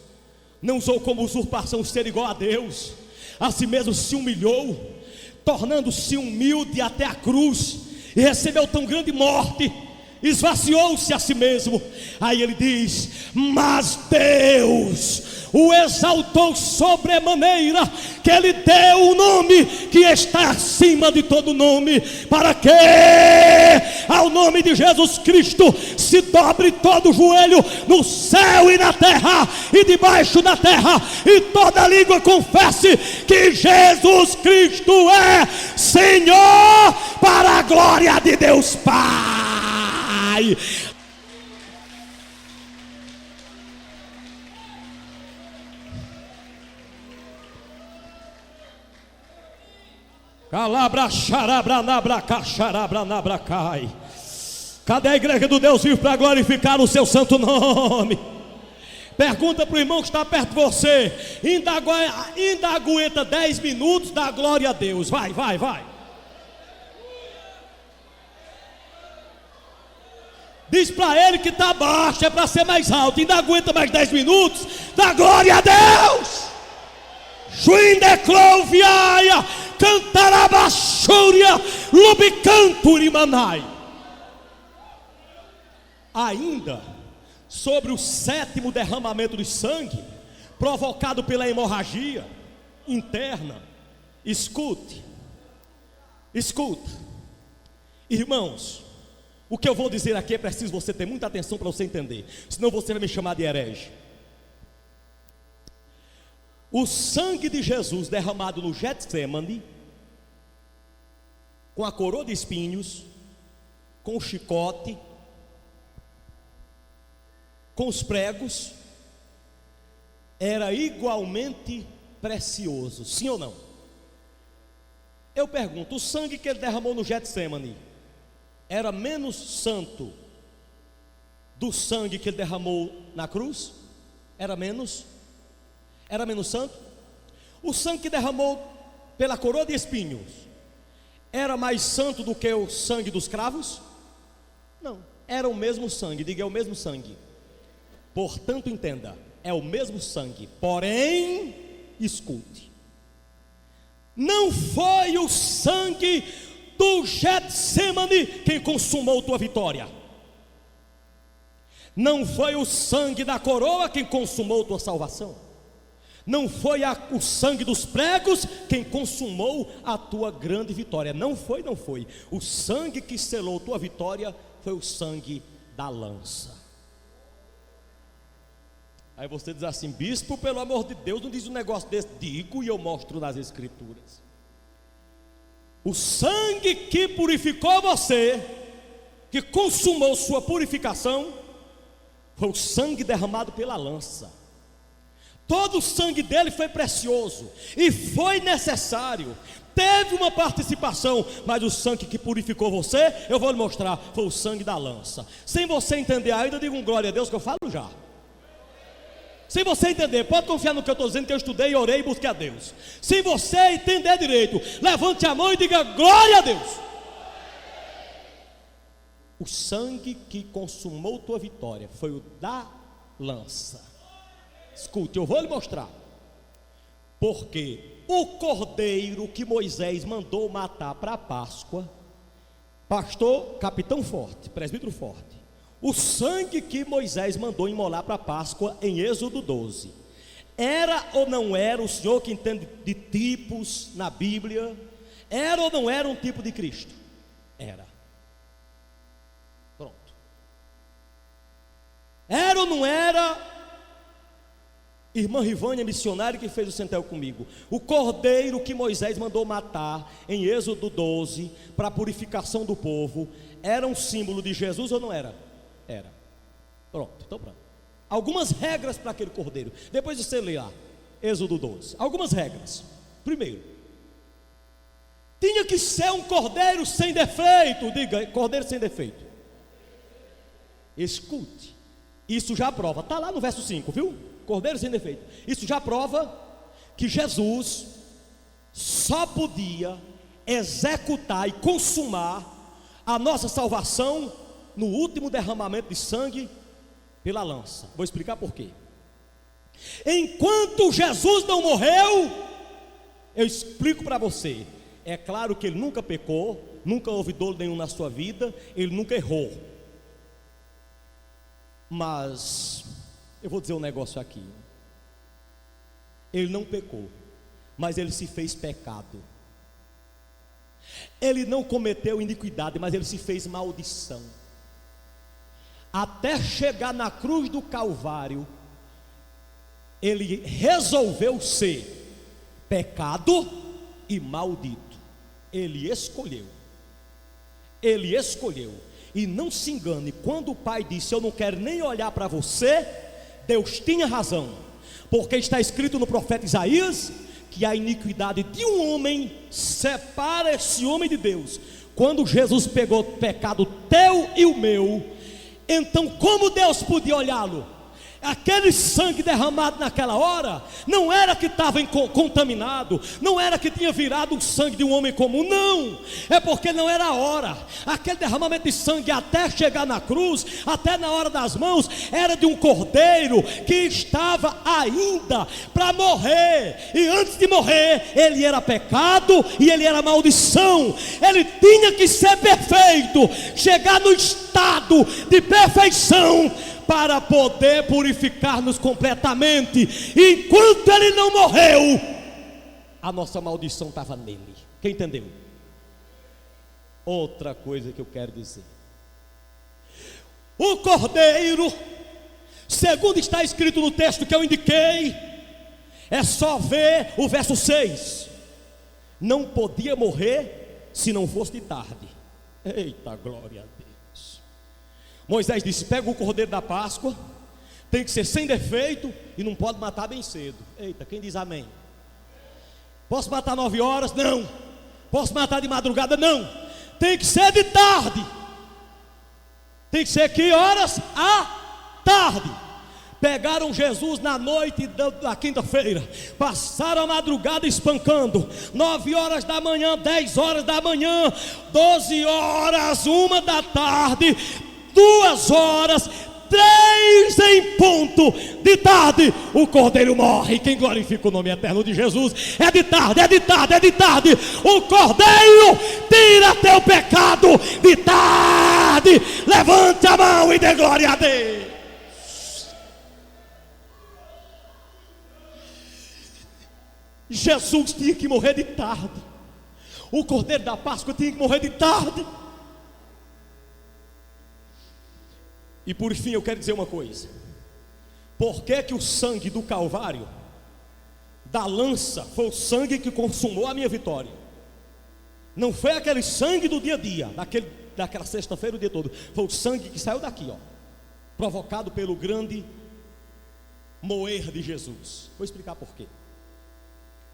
Speaker 2: não usou como usurpação ser igual a Deus, a si mesmo se humilhou, tornando-se humilde até a cruz, e recebeu tão grande morte, esvaziou-se a si mesmo. Aí ele diz: mas Deus o exaltou sobremaneira, que ele deu o nome que está acima de todo nome, para que ao nome de Jesus Cristo se dobre todo o joelho, no céu e na terra e debaixo da terra, e toda língua confesse que Jesus Cristo é Senhor, para a glória de Deus Pai. Calabra, xarabra, nabra, caxarabra, nabra, cai. Cadê a igreja do Deus vivo para glorificar o seu santo nome? Pergunta para o irmão que está perto de você: ainda aguenta 10 minutos da glória a Deus? Vai. Diz para ele que está baixo, é para ser mais alto. Ainda aguenta mais 10 minutos da glória a Deus? Juindecloviaia, Cantarabaxúria, Lubicanturimanai. Ainda sobre o 7º derramamento de sangue, provocado pela hemorragia interna. Escute, irmãos, o que eu vou dizer aqui é preciso você ter muita atenção para você entender, senão você vai me chamar de herege. O sangue de Jesus derramado no Getsemane, com a coroa de espinhos, com o chicote, com os pregos, era igualmente precioso, sim ou não? Eu pergunto: o sangue que ele derramou no Getsemane era menos santo do sangue que ele derramou na cruz? Era menos santo? O sangue que derramou pela coroa de espinhos era mais santo do que o sangue dos cravos? Não, era o mesmo sangue. Diga: é o mesmo sangue. Portanto, entenda, é o mesmo sangue. Porém, escute, não foi o sangue do Getsemane quem consumou tua vitória. Não foi o sangue da coroa quem consumou tua salvação. Não foi o sangue dos pregos quem consumou a tua grande vitória. Não foi. O sangue que selou tua vitória foi o sangue da lança. Aí você diz assim: bispo, pelo amor de Deus, não diz um negócio desse. Digo, e eu mostro nas escrituras. O sangue que purificou você, que consumou sua purificação, foi o sangue derramado pela lança. Todo o sangue dele foi precioso e foi necessário, teve uma participação, mas o sangue que purificou você, eu vou lhe mostrar, foi o sangue da lança. Sem você entender ainda, diga um glória a Deus, que eu falo já. Sem você entender, pode confiar no que eu estou dizendo, que eu estudei, orei e busquei a Deus. Sem você entender direito, levante a mão e diga glória a Deus. O sangue que consumou tua vitória foi o da lança. Escute, eu vou lhe mostrar. Porque o cordeiro que Moisés mandou matar para a Páscoa, pastor, capitão forte, presbítero forte, o sangue que Moisés mandou imolar para a Páscoa em Êxodo 12, era ou não era, o senhor que entende de tipos na Bíblia, era ou não era um tipo de Cristo? Era. Pronto. Era ou não era? Irmã Rivânia, missionária, que fez o centel comigo. O cordeiro que Moisés mandou matar em Êxodo 12 para a purificação do povo, era um símbolo de Jesus ou não era? Era. Pronto, então pronto. Algumas regras para aquele cordeiro. Depois você lê lá, Êxodo 12. Algumas regras. Primeiro, tinha que ser um cordeiro sem defeito. Diga, cordeiro sem defeito. Escute, isso já prova, está lá no verso 5, viu? Cordeiro sem defeito. Isso já prova que Jesus só podia executar e consumar a nossa salvação no último derramamento de sangue pela lança. Vou explicar por quê. Enquanto Jesus não morreu, eu explico para você. É claro que ele nunca pecou, nunca houve dolo nenhum na sua vida, ele nunca errou. Mas eu vou dizer um negócio aqui. Ele não pecou, mas ele se fez pecado. Ele não cometeu iniquidade, mas ele se fez maldição. Até chegar na cruz do Calvário, ele resolveu ser pecado e maldito. Ele escolheu. Ele escolheu. E não se engane, quando o pai disse: eu não quero nem olhar para você, Deus tinha razão, porque está escrito no profeta Isaías que a iniquidade de um homem separa esse homem de Deus. Quando Jesus pegou o pecado teu e o meu, então como Deus podia olhá-lo? Aquele sangue derramado naquela hora não era que estava contaminado, não era que tinha virado o sangue de um homem comum, não, é porque não era a hora. Aquele derramamento de sangue até chegar na cruz, até na hora das mãos, era de um cordeiro que estava ainda para morrer, e antes de morrer, ele era pecado e ele era maldição. Ele tinha que ser perfeito, chegar no estado de perfeição, para poder purificar-nos completamente. E enquanto ele não morreu, a nossa maldição estava nele. Quem entendeu? Outra coisa que eu quero dizer: o cordeiro, segundo está escrito no texto que eu indiquei, é só ver o verso 6, não podia morrer se não fosse de tarde. Eita, glória a Deus. Moisés disse: pega o cordeiro da Páscoa, tem que ser sem defeito e não pode matar bem cedo. Eita, quem diz amém? Posso matar 9 horas? Não. Posso matar de madrugada? Não. Tem que ser de tarde. Tem que ser que horas? À tarde. Pegaram Jesus na noite da quinta-feira, passaram a madrugada espancando. 9 horas da manhã, 10 horas da manhã, 12 horas, 1 da tarde, 2 horas, 3 em ponto de tarde, o cordeiro morre. Quem glorifica o nome eterno de Jesus? É de tarde, é de tarde, é de tarde. O cordeiro tira teu pecado de tarde. Levante a mão e dê glória a Deus. Jesus tinha que morrer de tarde. O cordeiro da Páscoa tinha que morrer de tarde. E por fim eu quero dizer uma coisa: por que que o sangue do Calvário, da lança, foi o sangue que consumou a minha vitória? Não foi aquele sangue do dia a dia, daquela sexta-feira o dia todo. Foi o sangue que saiu daqui, ó, provocado pelo grande moer de Jesus. Vou explicar por quê.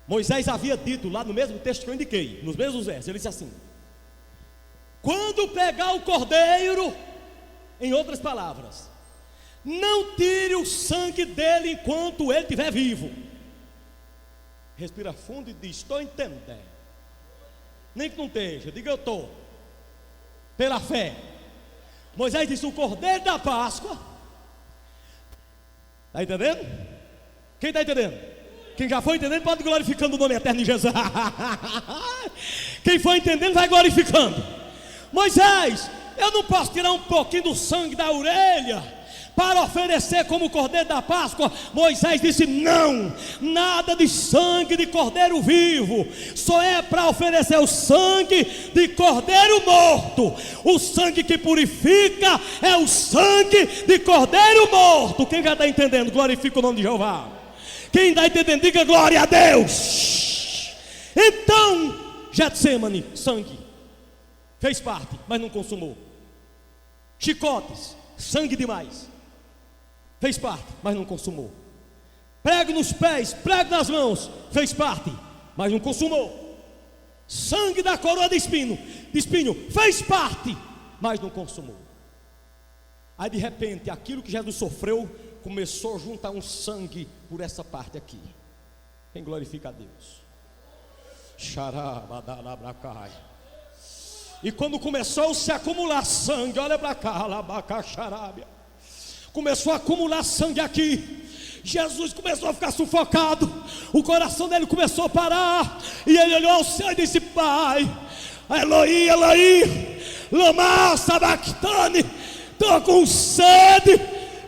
Speaker 2: Moisés havia dito lá no mesmo texto que eu indiquei, nos mesmos versos, ele disse assim: quando pegar o cordeiro, em outras palavras, não tire o sangue dele enquanto ele estiver vivo. Respira fundo e diz: estou entendendo. Nem que não esteja, diga: eu estou. Pela fé. Moisés disse: o cordeiro da Páscoa. Está entendendo? Quem está entendendo? Quem já foi entendendo pode ir glorificando o nome eterno de Jesus. Quem foi entendendo vai glorificando. Moisés, eu não posso tirar um pouquinho do sangue da orelha para oferecer como cordeiro da Páscoa. Moisés disse: não, nada de sangue de cordeiro vivo, só é para oferecer o sangue de cordeiro morto. O sangue que purifica é o sangue de cordeiro morto. Quem já está entendendo, glorifica o nome de Jeová. Quem está entendendo, diga glória a Deus. Então, Getsemane, sangue, fez parte, mas não consumou. Chicotes, sangue demais, fez parte, mas não consumou. Prego nos pés, prego nas mãos, fez parte, mas não consumou. Sangue da coroa de espinho, fez parte, mas não consumou. Aí de repente, aquilo que Jesus sofreu, começou a juntar um sangue por essa parte aqui. Quem glorifica a Deus? Xarabadalabracai. E quando começou a se acumular sangue, olha para cá, labacaxarábia. Começou a acumular sangue aqui. Jesus começou a ficar sufocado. O coração dele começou a parar. E ele olhou ao céu e disse: Pai, Eloí, Eloí, lama sabachthani, estou com sede.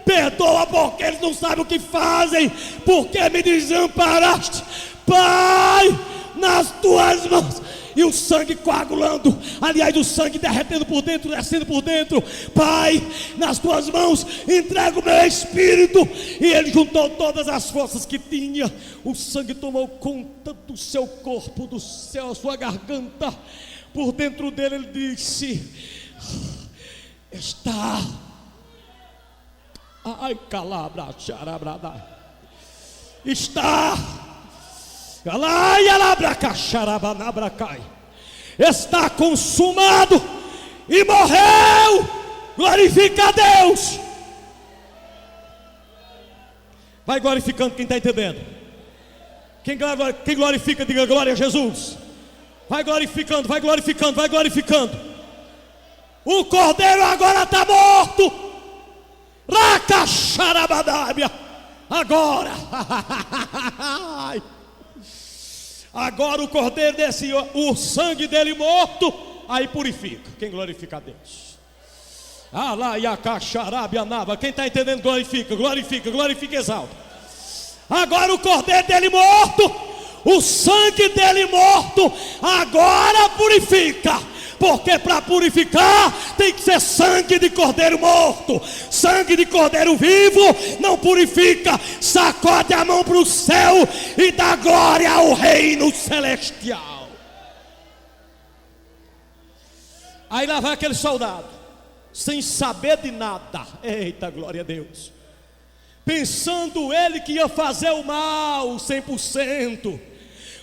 Speaker 2: Perdoa porque eles não sabem o que fazem. Porque me desamparaste. Pai, nas tuas mãos. E o sangue coagulando, aliás, o sangue derretendo por dentro, descendo por dentro. Pai, nas tuas mãos entrego o meu espírito. E ele juntou todas as forças que tinha. O sangue tomou conta do seu corpo, do céu, a sua garganta. Por dentro dele ele disse: está. Ai, calabra, xarabrada. Está. Está consumado. E morreu. Glorifica a Deus. Vai glorificando quem está entendendo. Quem glorifica, diga glória a Jesus. Vai glorificando, vai glorificando, vai glorificando. O cordeiro agora está morto. Racaxarabadábia. Agora. Agora o cordeiro desse, o sangue dele morto, aí purifica. Quem glorifica a Deus? Quem está entendendo, glorifica, glorifica, glorifica, exalta. Agora o cordeiro dele morto, o sangue dele morto, agora purifica. Porque para purificar tem que ser sangue de cordeiro morto. Sangue de cordeiro vivo não purifica. Sacode a mão para o céu e dá glória ao reino celestial. Aí lá vai aquele soldado, sem saber de nada. Eita, glória a Deus. Pensando ele que ia fazer o mal 100%.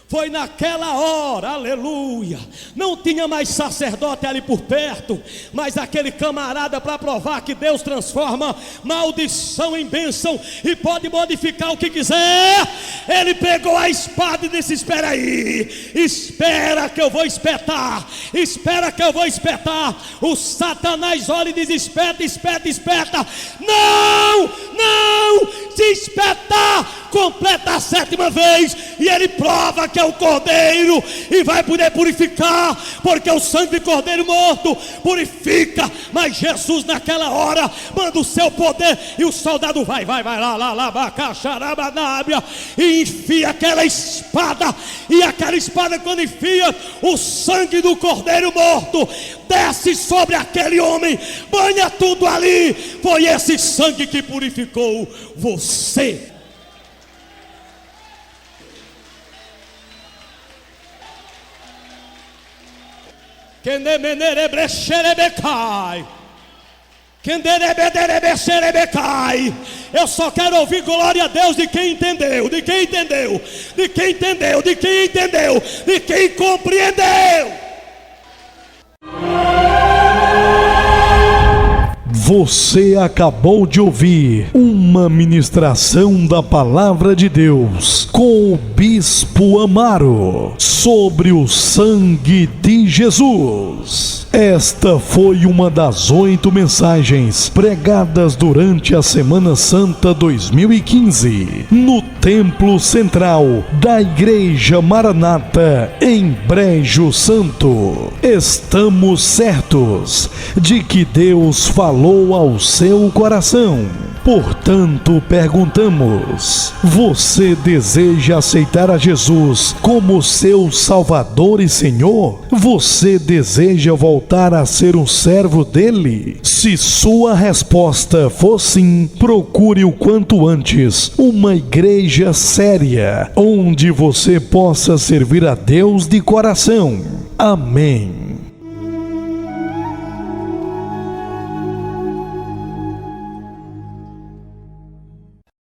Speaker 2: Foi naquela hora, aleluia. Não tinha mais sacerdote ali por perto, mas aquele camarada, para provar que Deus transforma maldição em bênção e pode modificar o que quiser, ele pegou a espada e disse: espera aí, espera que eu vou espetar, espera que eu vou espetar. O Satanás olha e diz: espeta, espeta, espeta. Não, não, se espetar, completa a 7ª vez, e ele prova que é o cordeiro, e vai poder purificar, porque o sangue de cordeiro morto purifica. Mas Jesus naquela hora manda o seu poder, e o soldado vai lá, bacaxarabadábia, e enfia aquela espada, e aquela espada, quando enfia, o sangue do cordeiro morto desce sobre aquele homem, banha tudo ali. Foi esse sangue que purificou você. Eu só quero ouvir glória a Deus de quem entendeu, de quem entendeu, de quem entendeu, de quem entendeu, de quem compreendeu.
Speaker 1: Você acabou de ouvir uma ministração da Palavra de Deus com o Bispo Amaro sobre o sangue de Jesus. Esta foi uma das 8 mensagens pregadas durante a Semana Santa 2015 no Templo Central da Igreja Maranata em Brejo Santo. Estamos certos de que Deus falou ao seu coração. Portanto, perguntamos: você deseja aceitar a Jesus como seu Salvador e Senhor? Você deseja voltar a ser um servo dele? Se sua resposta for sim, procure o quanto antes uma igreja séria, onde você possa servir a Deus de coração. Amém.